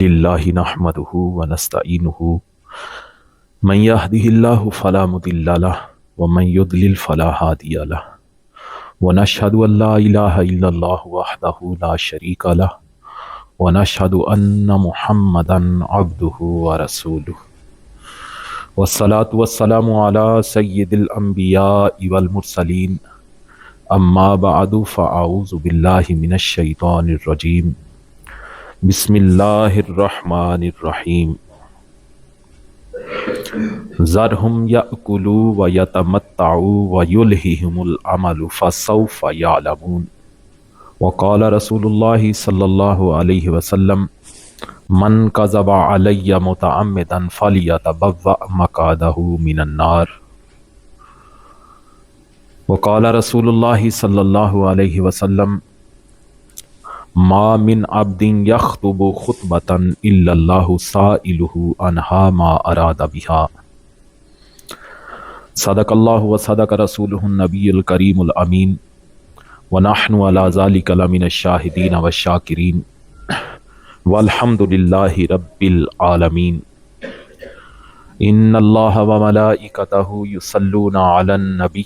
للہ نحمده ونستعینه من يهده الله فلا مضل له ومن يضلل فلا هادي له ونشهد ان لا اله الا الله وحده لا شريك له ونشهد ان محمدا عبده ورسوله والصلاة والسلام على سید الانبیاء والمرسلین اما بعد فاعوذ باللہ من الشیطان الرجیم بسم اللہ الرحمن الرحیم ذرہم یأکلوا ویتمتعوا ویلہہم العمل فسوف یعلمون وقال رسول اللہ صلی اللہ علیہ وسلم من کذب علی متعمدا فلیتبوأ مقعدہ من النار وقال رسول اللہ صلی اللہ علیہ وسلم ما من عبد یخطب خطبۃ الا اللہ سائلہ عنہا ما اراد بها صدق اللہ وصدق رسولہ النبی الکریم الامین ونحن علی ذلک لمن الشاہدین والشاکرین والحمد للہ رب العالمین ان اللہ وملائکتہ یصلون علی النبی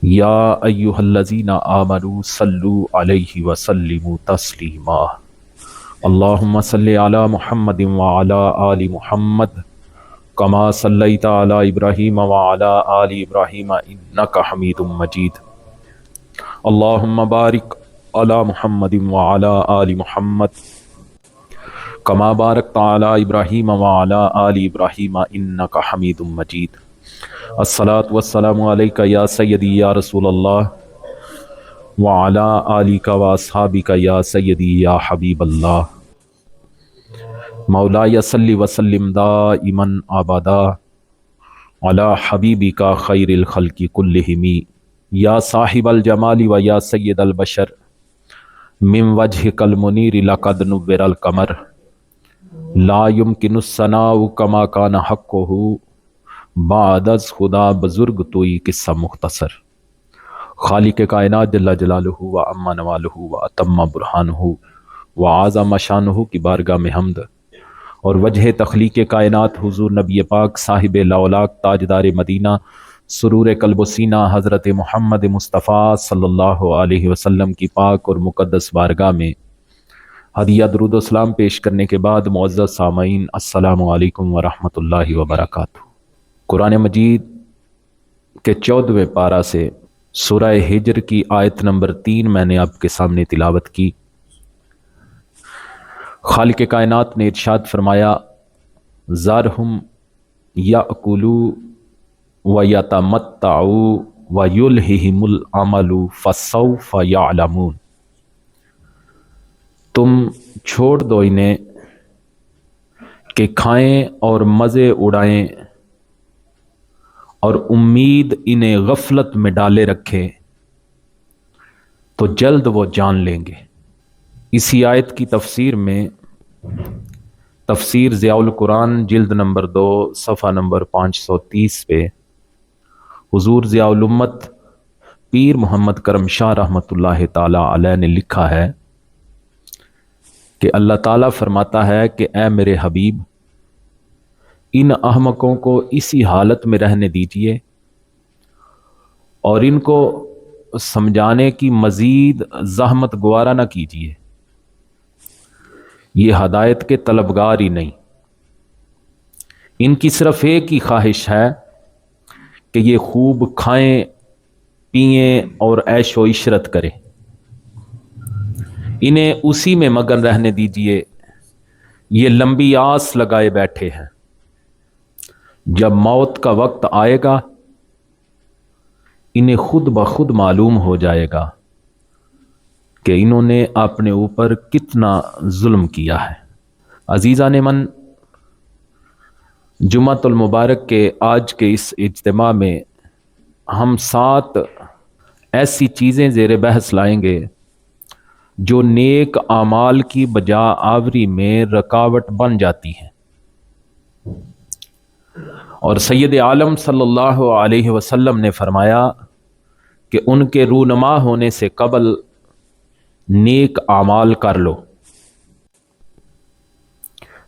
یا ایہا الذین آمنوا صلوا علیہ وسلموا تسلیما اللہم صلی علی محمد وعلی آل محمد کما صلیت علی ابراہیم وعلی آل ابراہیم انک حمید مجید اللہم بارک علی محمد وعلی آل محمد کما بارکت علی ابراہیم وعلی آل ابراہیم انک حمید مجید الصلاۃ والسلام علیک یا سیدی یا رسول اللہ وعلی آلک واصحابک یا سیدی یا حبیب اللہ مولایا صلی وسلم دائما ابدا علی حبیبک خیر الخلق کلہم یا صاحب الجمال و یا سید البشر من وجہک المنیر لقد نور القمر لا یمکن الثناء کما کان حقہ بعد از خدا بزرگ توئی قصہ مختصر خالق کائنات جل جلالہ و اما نوالہ و اتم برہانہ و اعظم شانہ کی بارگاہ میں حمد اور وجہ تخلیق کائنات حضور نبی پاک صاحب لاولاق تاجدار مدینہ سرور قلب و سینہ حضرت محمد مصطفیٰ صلی اللہ علیہ وسلم کی پاک اور مقدس بارگاہ میں ہدیہ درود و سلام پیش کرنے کے بعد معزز سامعین السلام علیکم ورحمۃ اللہ وبرکاتہ۔ قرآن مجید کے 14ویں پارہ سے سورہ ہجر کی آیت نمبر 3 میں نے آپ کے سامنے تلاوت کی۔ خالق کائنات نے ارشاد فرمایا ذرہم یأکلوا ویتمتعوا ویلہہم العمل فسوف یعلمون، تم چھوڑ دو انہیں کہ کھائیں اور مزے اڑائیں اور امید انہیں غفلت میں ڈالے رکھے تو جلد وہ جان لیں گے۔ اسی آیت کی تفسیر میں تفسیر ضیاء القرآن جلد نمبر 2 صفحہ نمبر 530 پہ حضور ضیاء الامت پیر محمد کرم شاہ رحمۃ اللہ تعالی علیہ نے لکھا ہے کہ اللہ تعالیٰ فرماتا ہے کہ اے میرے حبیب ان احمقوں کو اسی حالت میں رہنے دیجئے اور ان کو سمجھانے کی مزید زحمت گوارا نہ کیجئے، یہ ہدایت کے طلبگار ہی نہیں، ان کی صرف ایک ہی خواہش ہے کہ یہ خوب کھائیں پئیں اور عیش و عشرت کریں، انہیں اسی میں مگن رہنے دیجئے، یہ لمبی آس لگائے بیٹھے ہیں، جب موت کا وقت آئے گا انہیں خود بخود معلوم ہو جائے گا کہ انہوں نے اپنے اوپر کتنا ظلم کیا ہے۔ عزیزان من، جمعۃ المبارک کے آج کے اس اجتماع میں ہم 7 ایسی چیزیں زیر بحث لائیں گے جو نیک اعمال کی بجا آوری میں رکاوٹ بن جاتی ہیں، اور سید عالم صلی اللہ علیہ وسلم نے فرمایا کہ ان کے رونما ہونے سے قبل نیک اعمال کر لو۔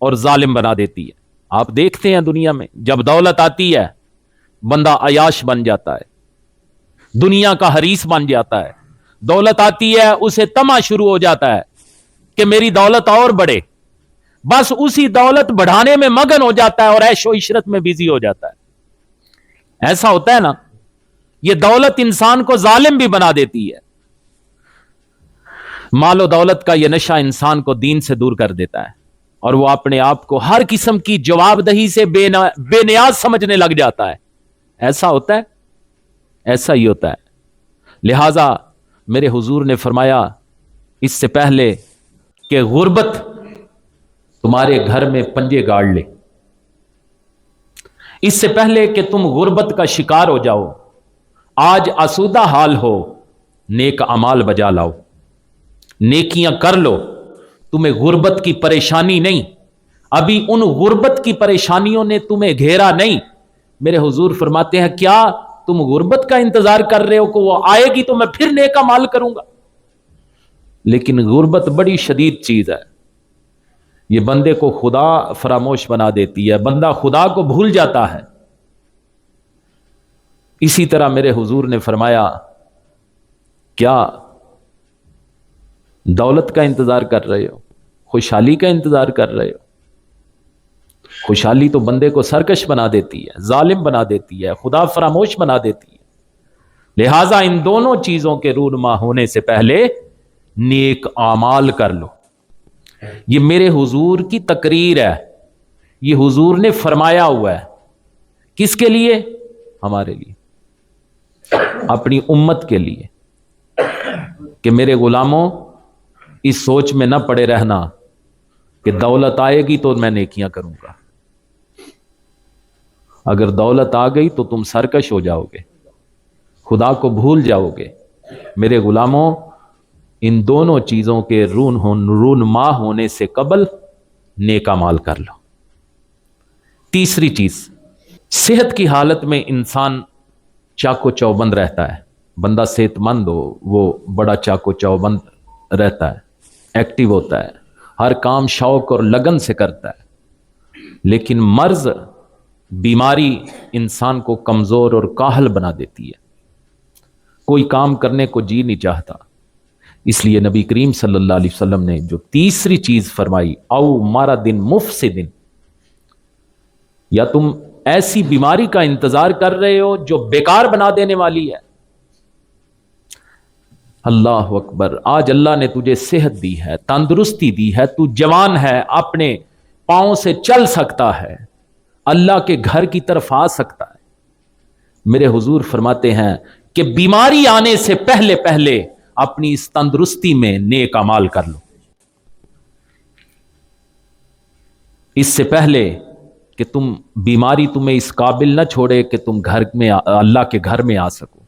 اور ظالم بنا دیتی ہے. آپ دیکھتے ہیں دنیا میں جب دولت آتی ہے بندہ عیاش بن جاتا ہے، دنیا کا حریص بن جاتا ہے. دولت آتی ہے اسے طمع شروع ہو جاتا ہے کہ میری دولت اور بڑھے، بس اسی دولت بڑھانے میں مگن ہو جاتا ہے اور عیش و عشرت میں بزی ہو جاتا ہے. ایسا ہوتا ہے نا. یہ دولت انسان کو ظالم بھی بنا دیتی ہے. مال و دولت کا یہ نشہ انسان کو دین سے دور کر دیتا ہے اور وہ اپنے آپ کو ہر قسم کی جواب دہی سے بے نیاز سمجھنے لگ جاتا ہے. ایسا ہوتا ہے، ایسا ہی ہوتا ہے. لہذا میرے حضور نے فرمایا اس سے پہلے کہ غربت تمہارے گھر میں پنجے گاڑ لے، اس سے پہلے کہ تم غربت کا شکار ہو جاؤ، آج آسودہ حال ہو، نیک اعمال بجا لاؤ، نیکیاں کر لو. تمہیں غربت کی پریشانی نہیں، ابھی ان غربت کی پریشانیوں نے تمہیں گھیرا نہیں. میرے حضور فرماتے ہیں کیا تم غربت کا انتظار کر رہے ہو کہ وہ آئے گی تو میں پھر نیک اعمال کروں گا؟ لیکن غربت بڑی شدید چیز ہے، یہ بندے کو خدا فراموش بنا دیتی ہے، بندہ خدا کو بھول جاتا ہے. اسی طرح میرے حضور نے فرمایا کیا دولت کا انتظار کر رہے ہو، خوشحالی کا انتظار کر رہے ہو؟ خوشحالی تو بندے کو سرکش بنا دیتی ہے، ظالم بنا دیتی ہے، خدا فراموش بنا دیتی ہے. لہذا ان دونوں چیزوں کے رونما ہونے سے پہلے نیک اعمال کر لو. یہ میرے حضور کی تقریر ہے، یہ حضور نے فرمایا ہوا ہے. کس کے لیے؟ ہمارے لیے، اپنی امت کے لیے، کہ میرے غلاموں اس سوچ میں نہ پڑے رہنا کہ دولت آئے گی تو میں نیکیاں کروں گا. اگر دولت آ گئی تو تم سرکش ہو جاؤ گے، خدا کو بھول جاؤ گے. میرے غلاموں ان دونوں چیزوں کے رونما ہونے سے قبل نیک اعمال کر لو. تیسری چیز، صحت کی حالت میں انسان چاق و چوبند رہتا ہے. بندہ صحت مند ہو وہ بڑا چاق و چوبند رہتا ہے، ایکٹیو ہوتا ہے، ہر کام شوق اور لگن سے کرتا ہے. لیکن مرض، بیماری انسان کو کمزور اور کاہل بنا دیتی ہے، کوئی کام کرنے کو جی نہیں چاہتا. اس لیے نبی کریم صلی اللہ علیہ وسلم نے جو تیسری چیز فرمائی، او مارا دن مفسدن، یا تم ایسی بیماری کا انتظار کر رہے ہو جو بیکار بنا دینے والی ہے. اللہ اکبر. آج اللہ نے تجھے صحت دی ہے، تندرستی دی ہے، تو جوان ہے، اپنے پاؤں سے چل سکتا ہے، اللہ کے گھر کی طرف آ سکتا ہے. میرے حضور فرماتے ہیں کہ بیماری آنے سے پہلے پہلے اپنی اس تندرستی میں نیک اعمال کر لو، اس سے پہلے کہ تم بیماری تمہیں اس قابل نہ چھوڑے کہ تم گھر میں اللہ کے گھر میں آ سکو،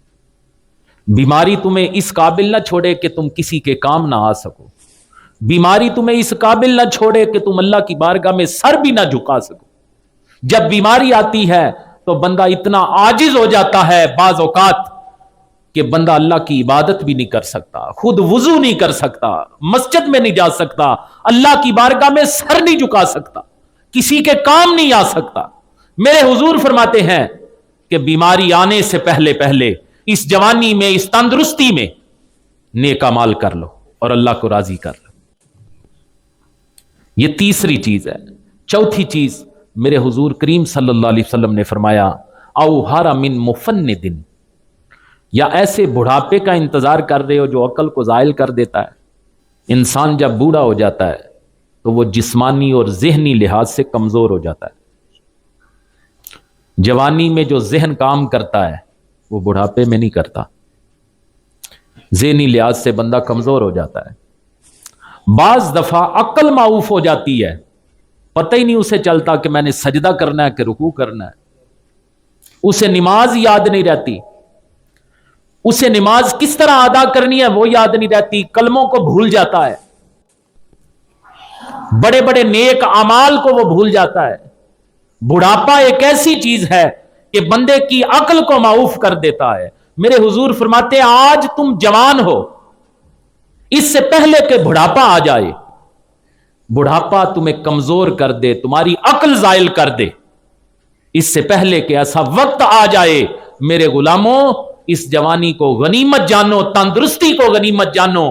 بیماری تمہیں اس قابل نہ چھوڑے کہ تم کسی کے کام نہ آ سکو، بیماری تمہیں اس قابل نہ چھوڑے کہ تم اللہ کی بارگاہ میں سر بھی نہ جھکا سکو. جب بیماری آتی ہے تو بندہ اتنا عاجز ہو جاتا ہے بعض اوقات کہ بندہ اللہ کی عبادت بھی نہیں کر سکتا، خود وضو نہیں کر سکتا، مسجد میں نہیں جا سکتا، اللہ کی بارگاہ میں سر نہیں جھکا سکتا، کسی کے کام نہیں آ سکتا. میرے حضور فرماتے ہیں کہ بیماری آنے سے پہلے پہلے اس جوانی میں، اس تندرستی میں نیک اعمال کر لو اور اللہ کو راضی کر لو. یہ تیسری چیز ہے. چوتھی چیز میرے حضور کریم صلی اللہ علیہ وسلم نے فرمایا، او حرم مفندن، یا ایسے بڑھاپے کا انتظار کر رہے ہو جو عقل کو زائل کر دیتا ہے. انسان جب بوڑھا ہو جاتا ہے تو وہ جسمانی اور ذہنی لحاظ سے کمزور ہو جاتا ہے. جوانی میں جو ذہن کام کرتا ہے وہ بڑھاپے میں نہیں کرتا. ذہنی لحاظ سے بندہ کمزور ہو جاتا ہے. بعض دفعہ عقل معوف ہو جاتی ہے، پتہ ہی نہیں اسے چلتا کہ میں نے سجدہ کرنا ہے کہ رکوع کرنا ہے. اسے نماز یاد نہیں رہتی، اسے نماز کس طرح ادا کرنی ہے وہ یاد نہیں رہتی، کلموں کو بھول جاتا ہے، بڑے بڑے نیک اعمال کو وہ بھول جاتا ہے. بڑھاپا ایک ایسی چیز ہے کہ بندے کی عقل کو معوف کر دیتا ہے. میرے حضور فرماتے ہیں آج تم جوان ہو، اس سے پہلے کہ بڑھاپا آ جائے بڑھاپا تمہیں کمزور کر دے، تمہاری عقل زائل کر دے، اس سے پہلے کہ ایسا وقت آ جائے میرے غلاموں، اس جوانی کو غنیمت جانو، تندرستی کو غنیمت جانو۔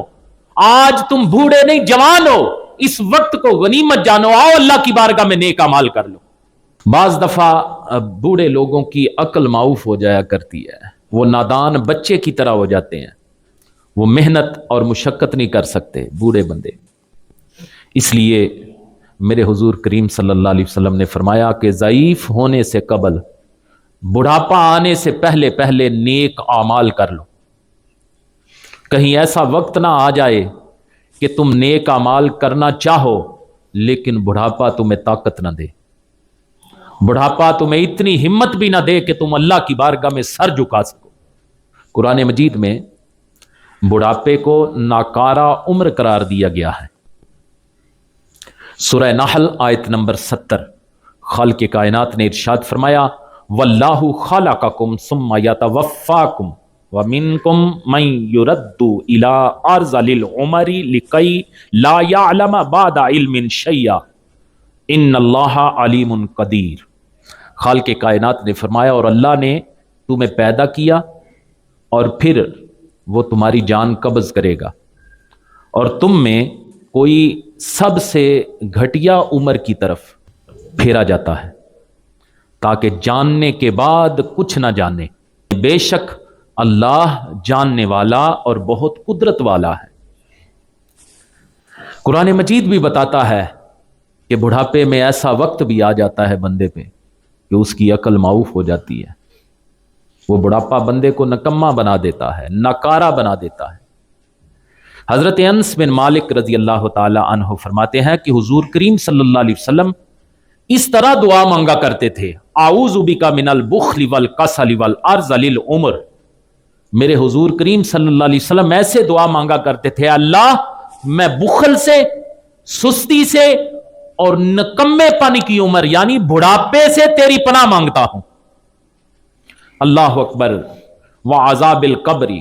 آج تم بوڑھے نہیں جوان ہو، اس وقت کو غنیمت جانو، آؤ اللہ کی بارگاہ میں نیک اعمال کر لو۔ بعض دفعہ بوڑھے لوگوں کی عقل معاف ہو جایا کرتی ہے، وہ نادان بچے کی طرح ہو جاتے ہیں، وہ محنت اور مشقت نہیں کر سکتے بوڑھے بندے۔ اس لیے میرے حضور کریم صلی اللہ علیہ وسلم نے فرمایا کہ ضعیف ہونے سے قبل، بڑھاپا آنے سے پہلے پہلے نیک اعمال کر لو، کہیں ایسا وقت نہ آ جائے کہ تم نیک اعمال کرنا چاہو لیکن بڑھاپا تمہیں طاقت نہ دے، بڑھاپا تمہیں اتنی ہمت بھی نہ دے کہ تم اللہ کی بارگاہ میں سر جھکا سکو۔ قرآن مجید میں بڑھاپے کو ناکارہ عمر قرار دیا گیا ہے۔ سورہ نحل آیت نمبر 70، خالق کائنات نے ارشاد فرمایا واللہ خلقکم ثم یتوفاکم ومنکم من یرد الی ارذل العمر لکی لا یعلم بعد علم شیئا ان اللہ علیم قدیر۔ خالق کائنات نے فرمایا اور اللہ نے تمہیں پیدا کیا اور پھر وہ تمہاری جان قبض کرے گا، اور تم میں کوئی سب سے گھٹیا عمر کی طرف پھیرا جاتا ہے تاکہ جاننے کے بعد کچھ نہ جانے، بے شک اللہ جاننے والا اور بہت قدرت والا ہے۔ قرآن مجید بھی بتاتا ہے کہ بڑھاپے میں ایسا وقت بھی آ جاتا ہے بندے پہ کہ اس کی عقل معاف ہو جاتی ہے، وہ بڑھاپا بندے کو نکما بنا دیتا ہے، ناکارہ بنا دیتا ہے۔ حضرت انس بن مالک رضی اللہ تعالی عنہ فرماتے ہیں کہ حضور کریم صلی اللہ علیہ وسلم اس طرح دعا مانگا کرتے تھے اعوذ بک من البخل والکسل والارذل العمر۔ میرے حضور کریم صلی اللہ علیہ وسلم ایسے دعا مانگا کرتے تھے، اللہ میں بخل سے، سستی سے اور نکمے پن کی عمر یعنی بڑھاپے سے تیری پناہ مانگتا ہوں۔ اللہ اکبر۔ وعذاب القبر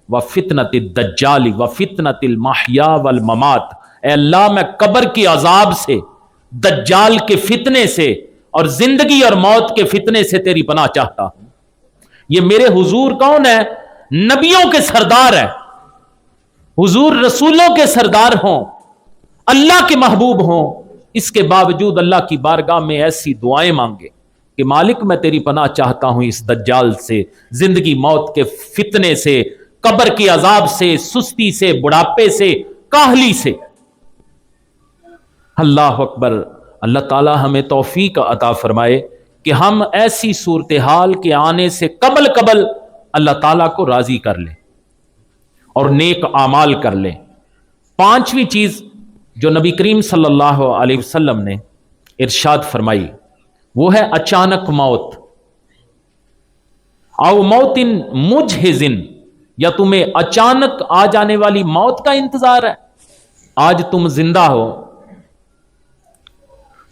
وفتنۃ الدجال وفتنۃ المحیا والممات۔ اے اللہ میں قبر کی عذاب سے، دجال کے فتنے سے اور زندگی اور موت کے فتنے سے تیری پناہ چاہتا ہوں۔ یہ میرے حضور کون ہے؟ نبیوں کے سردار ہے، حضور رسولوں کے سردار ہوں، اللہ کے محبوب ہوں، اس کے باوجود اللہ کی بارگاہ میں ایسی دعائیں مانگے کہ مالک میں تیری پناہ چاہتا ہوں اس دجال سے، زندگی موت کے فتنے سے، قبر کی عذاب سے، سستی سے، بڑھاپے سے، کاہلی سے۔ اللہ اکبر۔ اللہ تعالی ہمیں توفیق عطا فرمائے کہ ہم ایسی صورتحال کے آنے سے قبل اللہ تعالیٰ کو راضی کر لیں اور نیک اعمال کر لیں۔ پانچویں چیز جو نبی کریم صلی اللہ علیہ وسلم نے ارشاد فرمائی وہ ہے اچانک موت، او موت مجہزن، یا تمہیں اچانک آ جانے والی موت کا انتظار ہے۔ آج تم زندہ ہو،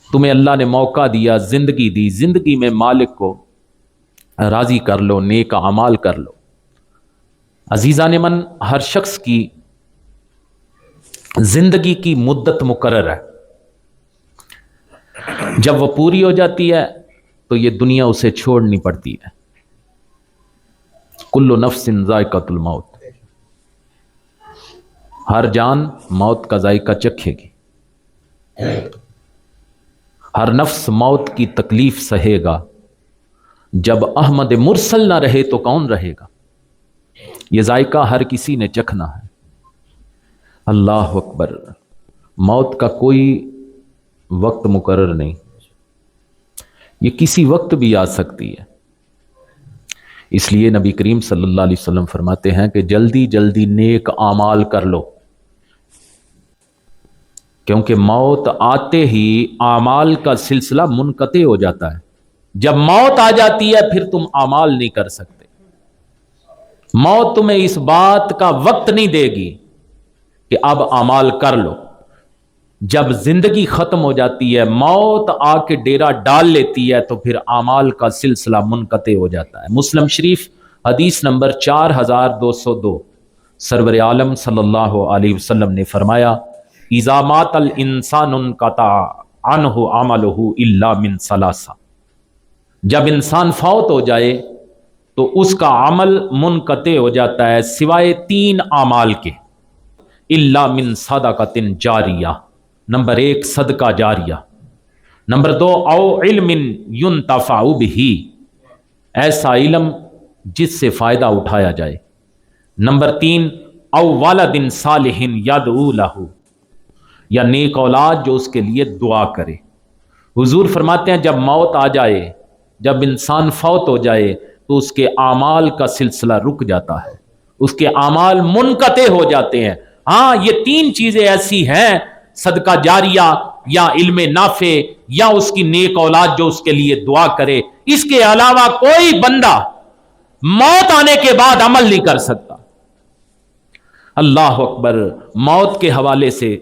تمہیں اللہ نے موقع دیا، زندگی دی، زندگی میں مالک کو راضی کر لو، نیک اعمال کر لو۔ عزیزان من، ہر شخص کی زندگی کی مدت مقرر ہے، جب وہ پوری ہو جاتی ہے تو یہ دنیا اسے چھوڑنی پڑتی ہے۔ کل نفس ذائقۃ الموت، ہر جان موت کا ذائقہ چکھے گی، ہر نفس موت کی تکلیف سہے گا۔ جب احمد مرسل نہ رہے تو کون رہے گا؟ یہ ذائقہ ہر کسی نے چکھنا ہے۔ اللہ اکبر۔ موت کا کوئی وقت مقرر نہیں، یہ کسی وقت بھی آ سکتی ہے۔ اس لیے نبی کریم صلی اللہ علیہ وسلم فرماتے ہیں کہ جلدی جلدی نیک اعمال کر لو، کیونکہ موت آتے ہی اعمال کا سلسلہ منقطع ہو جاتا ہے۔ جب موت آ جاتی ہے پھر تم اعمال نہیں کر سکتے۔ موت تمہیں اس بات کا وقت نہیں دے گی کہ اب اعمال کر لو۔ جب زندگی ختم ہو جاتی ہے، موت آ کے ڈیرا ڈال لیتی ہے، تو پھر اعمال کا سلسلہ منقطع ہو جاتا ہے۔ مسلم شریف حدیث نمبر 4202، سرور عالم صلی اللہ علیہ وسلم نے فرمایا اذا مات الانسان انقطع عنہ عملہ الا من ثلاثہ، جب انسان فوت ہو جائے تو اس کا عمل منقطع ہو جاتا ہے سوائے 3 اعمال کے، الا من صدقۃ جاریہ، نمبر 1 صدقہ جاریہ، نمبر 2 او علم ينتفع به، ایسا علم جس سے فائدہ اٹھایا جائے، نمبر 3 او ولد صالح یدعو لہ، یا نیک اولاد جو اس کے لیے دعا کرے۔ حضور فرماتے ہیں جب موت آ جائے، جب انسان فوت ہو جائے تو اس کے اعمال کا سلسلہ رک جاتا ہے، اس کے اعمال منقطع ہو جاتے ہیں۔ ہاں یہ 3 چیزیں ایسی ہیں، صدقہ جاریہ یا علم نافع یا اس کی نیک اولاد جو اس کے لیے دعا کرے، اس کے علاوہ کوئی بندہ موت آنے کے بعد عمل نہیں کر سکتا۔ اللہ اکبر۔ موت کے حوالے سے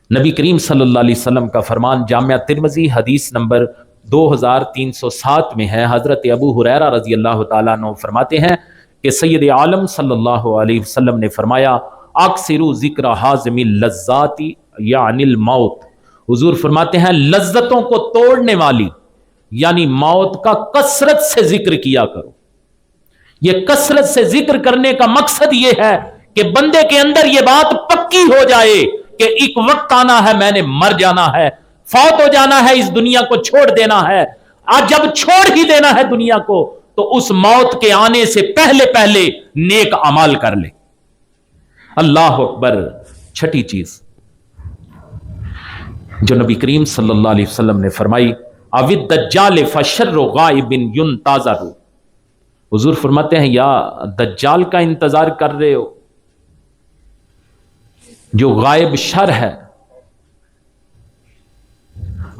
نبی کریم صلی اللہ علیہ وسلم کا فرمان جامعہ ترمذی حدیث نمبر 2307 میں ہے۔ حضرت ابو ہریرہ رضی اللہ تعالیٰ عنہ فرماتے ہیں کہ سید عالم صلی اللہ علیہ وسلم نے فرمایا اکثروا ذکر حازم اللذات یعنی الموت، حضور فرماتے ہیں لذتوں کو توڑنے والی یعنی موت کا کثرت سے ذکر کیا کرو۔ یہ کثرت سے ذکر کرنے کا مقصد یہ ہے کہ بندے کے اندر یہ بات پکی ہو جائے کہ ایک وقت آنا ہے، میں نے مر جانا ہے، فوت ہو جانا ہے، اس دنیا کو چھوڑ دینا ہے۔ آج جب چھوڑ ہی دینا ہے دنیا کو تو اس موت کے آنے سے پہلے پہلے نیک اعمال کر لے۔ اللہ اکبر۔ چھٹی چیز جو نبی کریم صلی اللہ علیہ وسلم نے فرمائی او الدجال فشر غائب ينتظر، حضور فرماتے ہیں یا دجال کا انتظار کر رہے ہو جو غائب شر ہے۔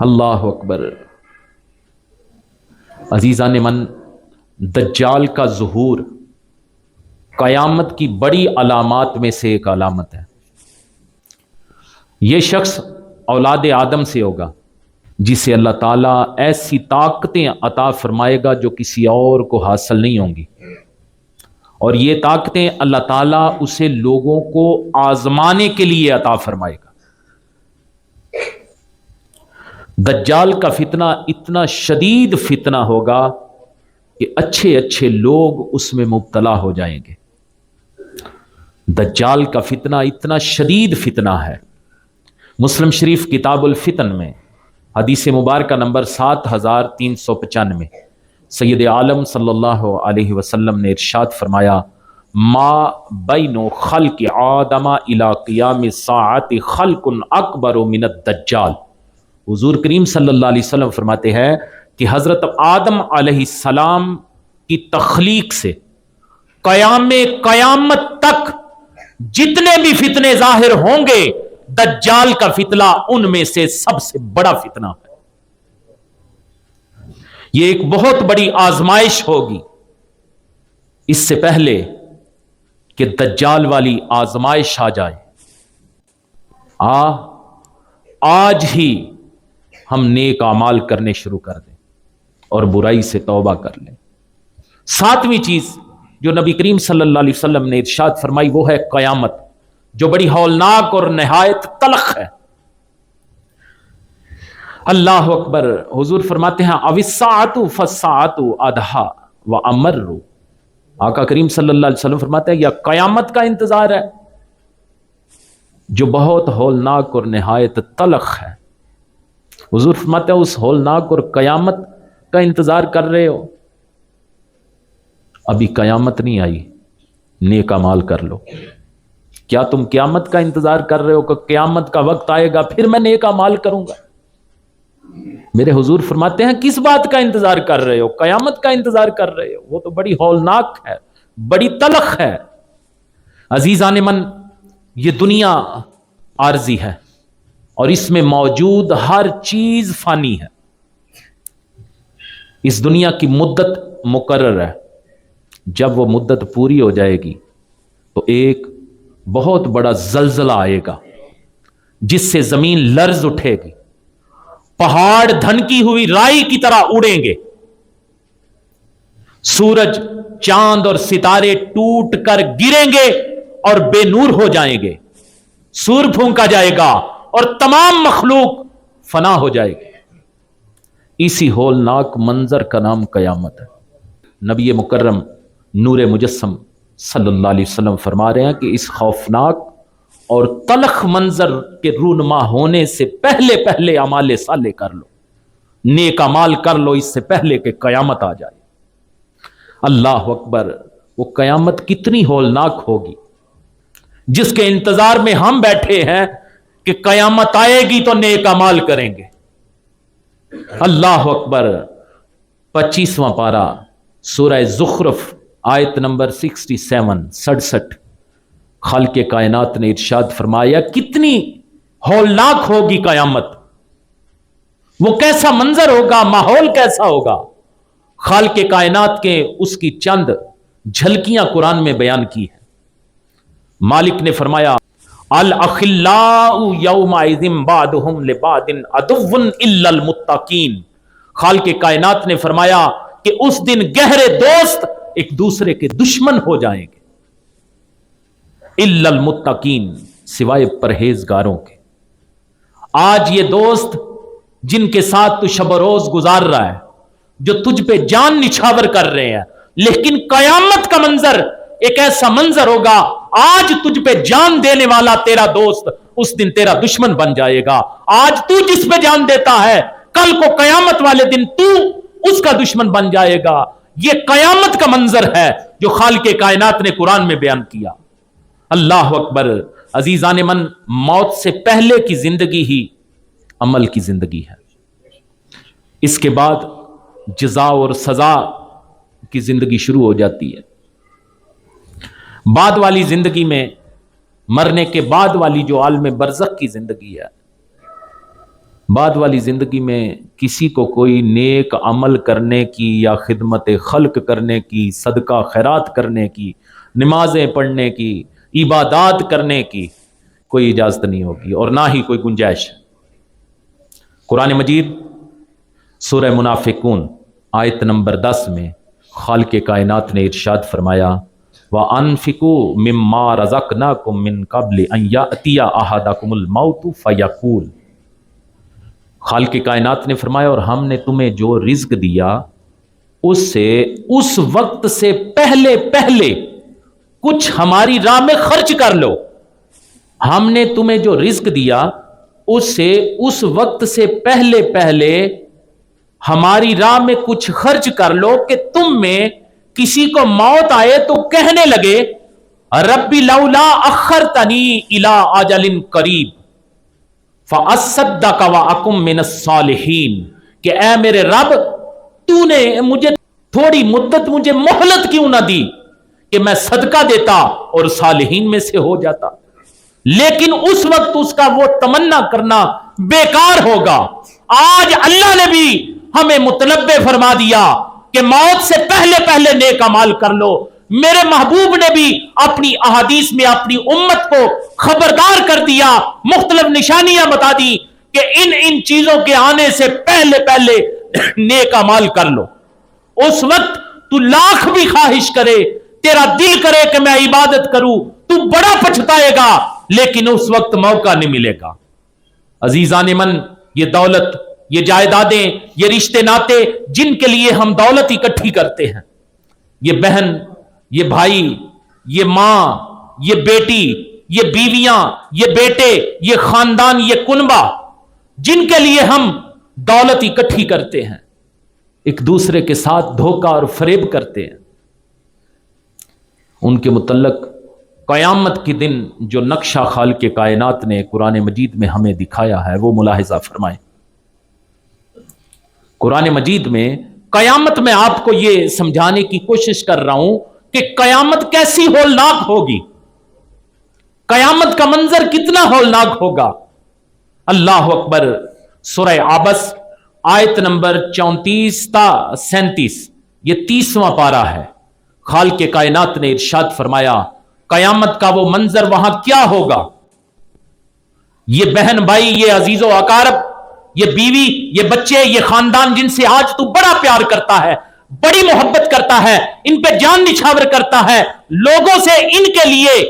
اللہ اکبر۔ عزیزان من، دجال کا ظہور قیامت کی بڑی علامات میں سے ایک علامت ہے۔ یہ شخص اولاد آدم سے ہوگا جسے اللہ تعالیٰ ایسی طاقتیں عطا فرمائے گا جو کسی اور کو حاصل نہیں ہوں گی، اور یہ طاقتیں اللہ تعالیٰ اسے لوگوں کو آزمانے کے لیے عطا فرمائے گا۔ دجال کا فتنہ اتنا شدید فتنہ ہوگا کہ اچھے اچھے لوگ اس میں مبتلا ہو جائیں گے۔ دجال کا فتنہ اتنا شدید فتنہ ہے۔ مسلم شریف کتاب الفتن میں حدیث مبارکہ نمبر 7395 سید عالم صلی اللہ علیہ وسلم نے ارشاد فرمایا ما بین خلق آدم الی قیام الساعۃ خلق اکبر من الدجال، حضور کریم صلی اللہ علیہ وسلم فرماتے ہیں کہ حضرت آدم علیہ السلام کی تخلیق سے قیامت تک جتنے بھی فتنے ظاہر ہوں گے، دجال کا فتنہ ان میں سے سب سے بڑا فتنہ ہے۔ یہ ایک بہت بڑی آزمائش ہوگی۔ اس سے پہلے کہ دجال والی آزمائش آ جائے، آج ہی ہم نیک اعمال کرنے شروع کر دیں اور برائی سے توبہ کر لیں۔ 7ویں چیز جو نبی کریم صلی اللہ علیہ وسلم نے ارشاد فرمائی وہ ہے قیامت، جو بڑی ہولناک اور نہایت تلخ ہے۔ اللہ اکبر۔ حضور فرماتے ہیں او الساعۃ فالساعۃ ادھا وامر، آقا کریم صلی اللہ علیہ وسلم فرماتے ہیں یا قیامت کا انتظار ہے جو بہت ہولناک اور نہایت تلخ ہے۔ حضور فرماتے ہیں اس ہولناک اور قیامت کا انتظار کر رہے ہو، ابھی قیامت نہیں آئی، نیک اعمال کر لو۔ کیا تم قیامت کا انتظار کر رہے ہو کہ قیامت کا وقت آئے گا پھر میں نیک اعمال کروں گا؟ میرے حضور فرماتے ہیں کس بات کا انتظار کر رہے ہو؟ قیامت کا انتظار کر رہے ہو، وہ تو بڑی ہولناک ہے، بڑی تلخ ہے۔ عزیزان من، یہ دنیا عارضی ہے اور اس میں موجود ہر چیز فانی ہے۔ اس دنیا کی مدت مقرر ہے، جب وہ مدت پوری ہو جائے گی تو ایک بہت بڑا زلزلہ آئے گا جس سے زمین لرز اٹھے گی، پہاڑ دھنکی ہوئی رائی کی طرح اڑیں گے، سورج، چاند اور ستارے ٹوٹ کر گریں گے اور بے نور ہو جائیں گے۔ سور پھونکا جائے گا اور تمام مخلوق فنا ہو جائے گی. اسی ہولناک منظر کا نام قیامت ہے. نبی مکرم نور مجسم صلی اللہ علیہ وسلم فرما رہے ہیں کہ اس خوفناک اور تلخ منظر کے رونما ہونے سے پہلے پہلے اعمال صالح کر لو, نیک اعمال کر لو, اس سے پہلے کہ قیامت آ جائے. اللہ اکبر. وہ قیامت کتنی ہولناک ہوگی جس کے انتظار میں ہم بیٹھے ہیں کہ قیامت آئے گی تو نیک اعمال کریں گے. اللہ اکبر. 25واں پارہ سورہ زخرف آیت نمبر 67 خالق کائنات نے ارشاد فرمایا کتنی ہولناک ہوگی قیامت, وہ کیسا منظر ہوگا, ماحول کیسا ہوگا. خالق کائنات کے اس کی چند جھلکیاں قرآن میں بیان کی ہیں. مالک نے فرمایا الاخلاء یومئذ بعضهم لبعض عدو الا المتقین. خالق کائنات نے فرمایا کہ اس دن گہرے دوست ایک دوسرے کے دشمن ہو جائیں گے. الا المتقین, سوائے پرہیزگاروں کے. آج یہ دوست جن کے ساتھ تو شب و روز گزار رہا ہے, جو تجھ پہ جان نچھاور کر رہے ہیں, لیکن قیامت کا منظر ایک ایسا منظر ہوگا, آج تجھ پہ جان دینے والا تیرا دوست اس دن تیرا دشمن بن جائے گا. آج تو جس پہ جان دیتا ہے, کل کو قیامت والے دن تو اس کا دشمن بن جائے گا. یہ قیامت کا منظر ہے جو خالق کائنات نے قرآن میں بیان کیا. اللہ اکبر. عزیزان من, موت سے پہلے کی زندگی ہی عمل کی زندگی ہے. اس کے بعد جزا اور سزا کی زندگی شروع ہو جاتی ہے. بعد والی زندگی میں, مرنے کے بعد والی جو عالم برزخ کی زندگی ہے, بعد والی زندگی میں کسی کو کوئی نیک عمل کرنے کی یا خدمت خلق کرنے کی, صدقہ خیرات کرنے کی, نمازیں پڑھنے کی, عبادات کرنے کی کوئی اجازت نہیں ہوگی اور نہ ہی کوئی گنجائش. قرآن مجید سورہ منافقون آیت نمبر 10 میں خالق کائنات نے ارشاد فرمایا وَأَنفِقُوا مِمَّا رَزَقْنَاكُم مِّن قَبْلِ أَن يَأْتِيَ أَحَدَكُمُ الْمَوْتُ فَيَقُولُ. خالق کائنات نے فرمایا اور ہم نے تمہیں جو رزق دیا اس سے اس وقت سے پہلے پہلے کچھ ہماری راہ میں خرچ کر لو. ہم نے تمہیں جو رزق دیا اس سے اس وقت سے پہلے پہلے ہماری راہ میں کچھ خرچ کر لو کہ تم میں کسی کو موت آئے تو کہنے لگے ربی لولا اخرتنی الی اجل قریب فاصدق واکم من الصالحین, کہ اے میرے رب تو نے مجھے تھوڑی مدت, مجھے مہلت کیوں نہ دی کہ میں صدقہ دیتا اور صالحین میں سے ہو جاتا. لیکن اس وقت اس کا وہ تمنا کرنا بیکار ہوگا. آج اللہ نے بھی ہمیں متنبہ فرما دیا کہ موت سے پہلے پہلے نیک اعمال کر لو. میرے محبوب نے بھی اپنی احادیث میں اپنی امت کو خبردار کر دیا, مختلف نشانیاں بتا دی کہ ان چیزوں کے آنے سے پہلے پہلے نیک اعمال کر لو. اس وقت تو لاکھ بھی خواہش کرے, تیرا دل کرے کہ میں عبادت کروں, تو بڑا پچھتائے گا, لیکن اس وقت موقع نہیں ملے گا. عزیزان من, یہ دولت, یہ جائیدادیں, یہ رشتے ناتے جن کے لیے ہم دولت اکٹھی کرتے ہیں, یہ بہن, یہ بھائی, یہ ماں, یہ بیٹی, یہ بیویاں, یہ بیٹے, یہ خاندان, یہ کنبہ, جن کے لیے ہم دولت اکٹھی کرتے ہیں, ایک دوسرے کے ساتھ دھوکہ اور فریب کرتے ہیں, ان کے متعلق قیامت کے دن جو نقشہ خالق کائنات نے قرآن مجید میں ہمیں دکھایا ہے وہ ملاحظہ فرمائیں. قرآن مجید میں قیامت میں آپ کو یہ سمجھانے کی کوشش کر رہا ہوں کہ قیامت کیسی ہولناک ہوگی, قیامت کا منظر کتنا ہولناک ہوگا. اللہ اکبر. سورہ عبس آیت نمبر 34 تا 37, یہ 30واں پارہ ہے. خالق کائنات نے ارشاد فرمایا قیامت کا وہ منظر وہاں کیا ہوگا. یہ بہن بھائی, یہ عزیز و اقارب, یہ بیوی, یہ بچے, یہ خاندان جن سے آج تو بڑا پیار کرتا ہے, بڑی محبت کرتا ہے, ان پہ جان نچھاور کرتا ہے, لوگوں سے ان کے لیے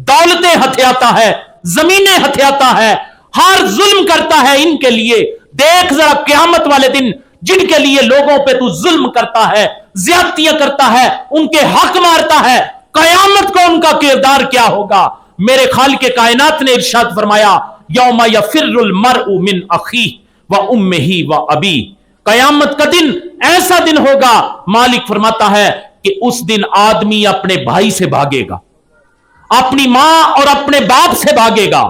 دولتیں ہتھیاتا ہے, زمینیں ہتھیاتا ہے, ہر ظلم کرتا ہے ان کے لیے. دیکھ ذرا قیامت والے دن جن کے لیے لوگوں پہ تو ظلم کرتا ہے, زیادتیاں کرتا ہے, ان کے حق مارتا ہے, قیامت کو ان کا کردار کیا ہوگا. میرے خالق کائنات نے ارشاد فرمایا یوم یفر المرء من اخیہ و امہ و ابی. قیامت کا دن ایسا دن ہوگا, مالک فرماتا ہے کہ اس دن آدمی اپنے بھائی سے بھاگے گا, اپنی ماں اور اپنے باپ سے بھاگے گا,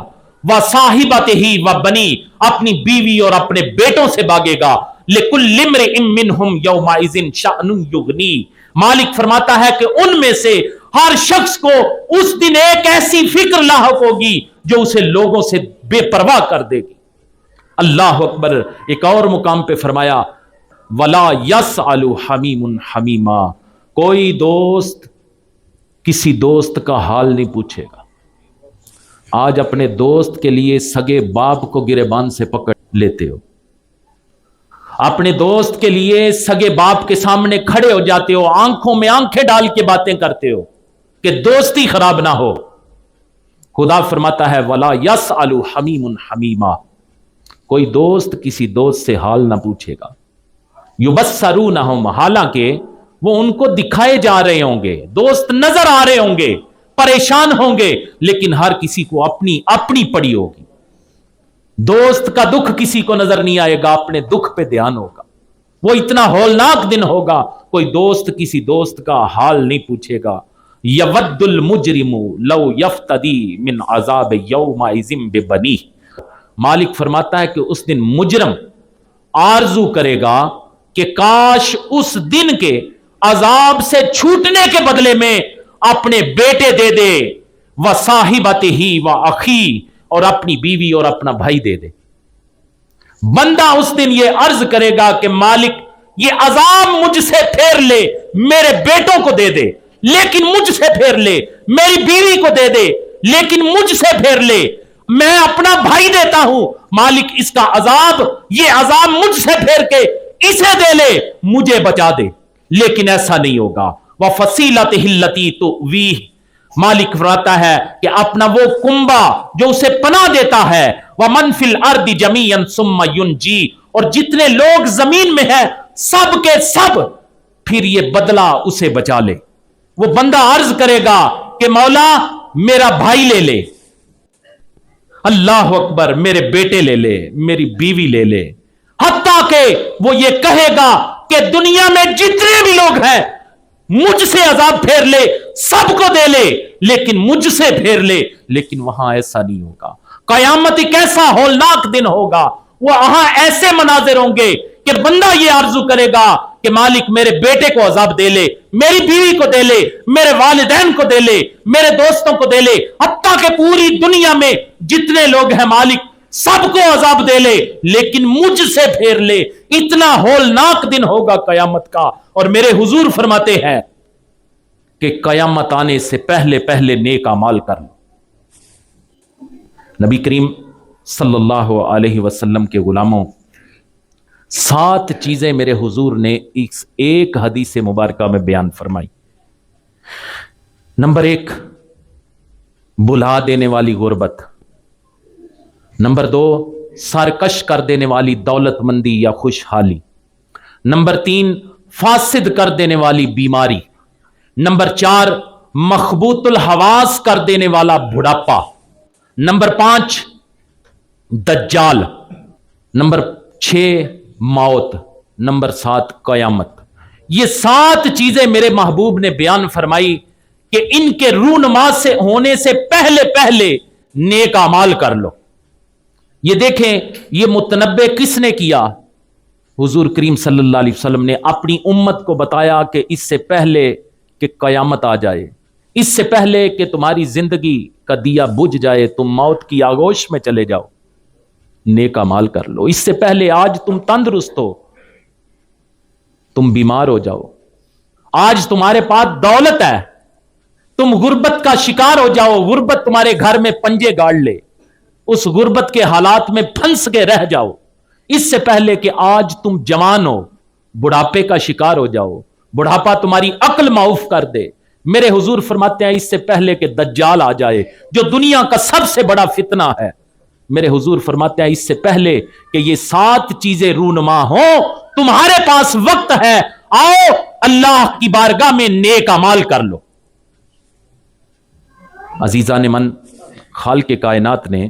وصاحبتہ وبنی, اپنی بیوی اور اپنے بیٹوں سے بھاگے گا. لکل امرئ منہم یومئذ شأن یغنی. مالک فرماتا ہے کہ ان میں سے ہر شخص کو اس دن ایک ایسی فکر لاحق ہوگی جو اسے لوگوں سے بے پرواہ کر دے گی. اللہ اکبر. ایک اور مقام پہ فرمایا ولا یسأل حمیم حمیما, کوئی دوست کسی دوست کا حال نہیں پوچھے گا. آج اپنے دوست کے لیے سگے باپ کو گریبان سے پکڑ لیتے ہو, اپنے دوست کے لیے سگے باپ کے سامنے کھڑے ہو جاتے ہو, آنکھوں میں آنکھیں ڈال کے باتیں کرتے ہو کہ دوستی خراب نہ ہو. خدا فرماتا ہے ولا یسأل حمیم حمیما, کوئی دوست کسی دوست سے حال نہ پوچھے گا. یبصرونہم, حالانکہ وہ ان کو دکھائے جا رہے ہوں گے, دوست نظر آ رہے ہوں گے, پریشان ہوں گے, لیکن ہر کسی کو اپنی اپنی پڑی ہوگی. دوست کا دکھ کسی کو نظر نہیں آئے گا, اپنے دکھ پہ دھیان ہوگا. وہ اتنا ہولناک دن ہوگا, کوئی دوست کسی دوست کا حال نہیں پوچھے گا. یود المجرم لو یفتدی من عذاب یومئذ ببنیہ. مالک فرماتا ہے کہ اس دن مجرم آرزو کرے گا کہ کاش اس دن کے عذاب سے چھوٹنے کے بدلے میں اپنے بیٹے دے دے, وصاحبتہ واخی, اور اپنی بیوی اور اپنا بھائی دے دے. بندہ اس دن یہ عرض کرے گا کہ مالک یہ عذاب مجھ سے پھیر لے, میرے بیٹوں کو دے دے لیکن مجھ سے پھیر لے, میری بیوی کو دے دے لیکن مجھ سے پھیر لے, میں اپنا بھائی دیتا ہوں, مالک اس کا عذاب, یہ عذاب مجھ سے پھیر کے اسے دے لے, مجھے بچا دے. لیکن ایسا نہیں ہوگا. وَفَصِيلَتِهِ الَّتِي تُؤْوِيهِ, مالک فرماتا ہے کہ اپنا وہ کنبا جو اسے پناہ دیتا ہے, وَمَنْ فِي الْأَرْضِ جَمِيعًا ثُمَّ يُنْجِي, اور جتنے لوگ زمین میں ہیں سب کے سب پھر یہ بدلہ اسے بچا لے. وہ بندہ عرض کرے گا کہ مولا میرا بھائی لے لے, اللہ اکبر, میرے بیٹے لے لے, میری بیوی لے لے, حتیٰ کہ وہ یہ کہے گا کہ دنیا میں جتنے بھی لوگ ہیں مجھ سے عذاب پھیر لے, سب کو دے لے لیکن مجھ سے پھیر لے. لیکن وہاں ایسا نہیں ہوگا. قیامت ایک ایسا ہولناک دن ہوگا, وہاں ایسے مناظر ہوں گے کہ بندہ یہ آرزو کرے گا کہ مالک میرے بیٹے کو عذاب دے لے, میری بیوی کو دے لے, میرے والدین کو دے لے, میرے دوستوں کو دے لے, حتیٰ کہ پوری دنیا میں جتنے لوگ ہیں مالک سب کو عذاب دے لے لیکن مجھ سے پھیر لے. اتنا ہولناک دن ہوگا قیامت کا. اور میرے حضور فرماتے ہیں کہ قیامت آنے سے پہلے پہلے نیک اعمال کر لو. نبی کریم صلی اللہ علیہ وسلم کے غلاموں, 7 چیزیں میرے حضور نے اس ایک حدیث مبارکہ میں بیان فرمائی. نمبر 1, بلا دینے والی غربت. نمبر 2, سرکش کر دینے والی دولت مندی یا خوشحالی. نمبر 3, فاسد کر دینے والی بیماری. نمبر 4, مخبوط الحواس کر دینے والا بڑھاپا. نمبر 5, دجال. نمبر 6, موت. نمبر 7, قیامت. یہ 7 چیزیں میرے محبوب نے بیان فرمائی کہ ان کے رونما سے ہونے سے پہلے پہلے نیک اعمال کر لو. یہ دیکھیں یہ متنبع کس نے کیا؟ حضور کریم صلی اللہ علیہ وسلم نے اپنی امت کو بتایا کہ اس سے پہلے کہ قیامت آ جائے, اس سے پہلے کہ تمہاری زندگی کا دیا بجھ جائے, تم موت کی آغوش میں چلے جاؤ, نیک اعمال کر لو. اس سے پہلے آج تم تندرست ہو, تم بیمار ہو جاؤ, آج تمہارے پاس دولت ہے, تم غربت کا شکار ہو جاؤ, غربت تمہارے گھر میں پنجے گاڑ لے, اس غربت کے حالات میں پھنس کے رہ جاؤ. اس سے پہلے کہ آج تم جوان ہو, بڑھاپے کا شکار ہو جاؤ, بڑھاپا تمہاری عقل معاف کر دے, میرے حضور فرماتے ہیں اس سے پہلے کہ دجال آ جائے جو دنیا کا سب سے بڑا فتنہ ہے، میرے حضور فرماتے ہیں اس سے پہلے کہ یہ 7 چیزیں رونما ہوں، تمہارے پاس وقت ہے، آؤ اللہ کی بارگاہ میں نیک اعمال کر لو۔ عزیزان من، خالق کائنات نے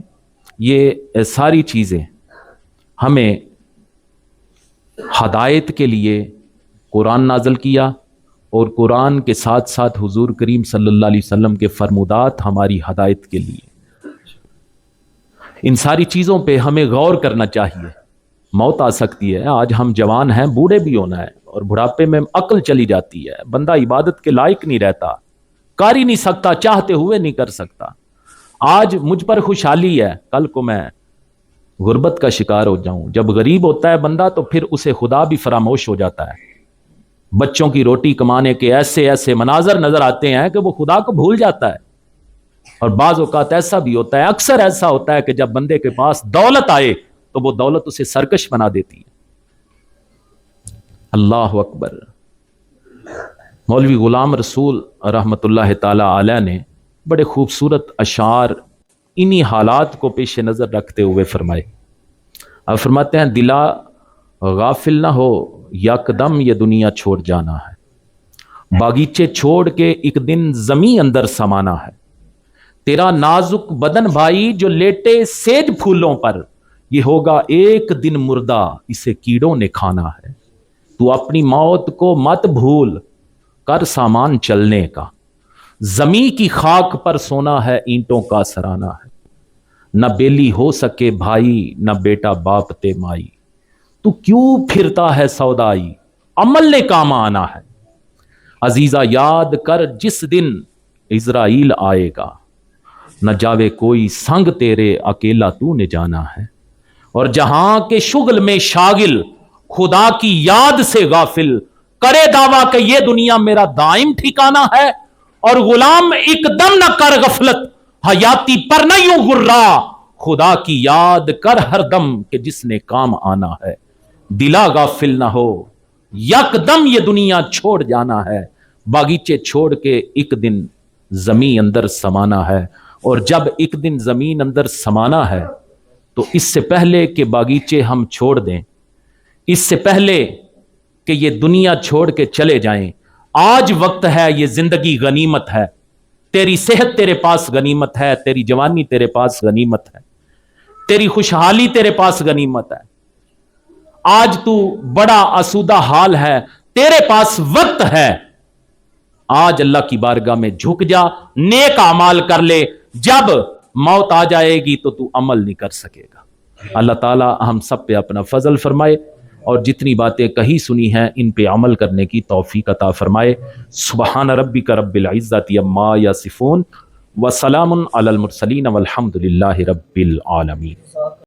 یہ ساری چیزیں ہمیں ہدایت کے لیے قرآن نازل کیا، اور قرآن کے ساتھ ساتھ حضور کریم صلی اللہ علیہ وسلم کے فرمودات ہماری ہدایت کے لیے۔ ان ساری چیزوں پہ ہمیں غور کرنا چاہیے۔ موت آ سکتی ہے، آج ہم جوان ہیں، بوڑھے بھی ہونا ہے، اور بڑھاپے میں عقل چلی جاتی ہے، بندہ عبادت کے لائق نہیں رہتا، کر ہی نہیں سکتا، چاہتے ہوئے نہیں کر سکتا۔ آج مجھ پر خوشحالی ہے، کل کو میں غربت کا شکار ہو جاؤں۔ جب غریب ہوتا ہے بندہ تو پھر اسے خدا بھی فراموش ہو جاتا ہے۔ بچوں کی روٹی کمانے کے ایسے ایسے مناظر نظر آتے ہیں کہ وہ خدا کو بھول جاتا ہے۔ اور بعض اوقات ایسا بھی ہوتا ہے، اکثر ایسا ہوتا ہے کہ جب بندے کے پاس دولت آئے تو وہ دولت اسے سرکش بنا دیتی ہے۔ اللہ اکبر۔ مولوی غلام رسول رحمت اللہ تعالی علیہ نے بڑے خوبصورت اشعار انہی حالات کو پیش نظر رکھتے ہوئے فرمائے۔ اب فرماتے ہیں دلا غافل نہ ہو، یکدم یہ دنیا چھوڑ جانا ہے، باغیچے چھوڑ کے ایک دن زمیں اندر سمانا ہے، تیرا نازک بدن بھائی جو لیٹے سیج پھولوں پر، یہ ہوگا ایک دن مردہ، اسے کیڑوں نے کھانا ہے، تو اپنی موت کو مت بھول، کر سامان چلنے کا، زمیں کی خاک پر سونا ہے، اینٹوں کا سرانا ہے، نہ بیلی ہو سکے بھائی، نہ بیٹا باپ تے مائی، تو کیوں پھرتا ہے سودائی، عمل نے کام آنا ہے، عزیزہ یاد کر جس دن عزرائیل آئے گا، نہ جاوے کوئی سنگ تیرے، اکیلا تو نے جانا ہے، اور جہاں کے شغل میں شاغل، خدا کی یاد سے غافل، کرے دعویٰ کہ یہ دنیا میرا دائم ٹھکانہ ہے، اور غلام ایک دم نہ کر غفلت، حیاتی پر نہ یوں غرا، خدا کی یاد کر ہر دم کہ جس نے کام آنا ہے، دلا غافل نہ ہو، یک دم یہ دنیا چھوڑ جانا ہے، باغیچے چھوڑ کے ایک دن زمین اندر سمانا ہے، اور جب ایک دن زمین اندر سمانا ہے تو اس سے پہلے کہ باغیچے ہم چھوڑ دیں، اس سے پہلے کہ یہ دنیا چھوڑ کے چلے جائیں، آج وقت ہے، یہ زندگی غنیمت ہے، تیری صحت تیرے پاس غنیمت ہے، تیری جوانی تیرے پاس غنیمت ہے، تیری خوشحالی تیرے پاس غنیمت ہے، آج تو بڑا آسودہ حال ہے، تیرے پاس وقت ہے، آج اللہ کی بارگاہ میں جھک جا، نیک اعمال کر لے، جب موت آ جائے گی تو عمل نہیں کر سکے گا۔ اللہ تعالی ہم سب پہ اپنا فضل فرمائے، اور جتنی باتیں کہی سنی ہیں ان پہ عمل کرنے کی توفیق عطا فرمائے۔ سبحان ربک رب العزت عما یصفون، وسلام علی المرسلین، والحمد للہ رب العالمین۔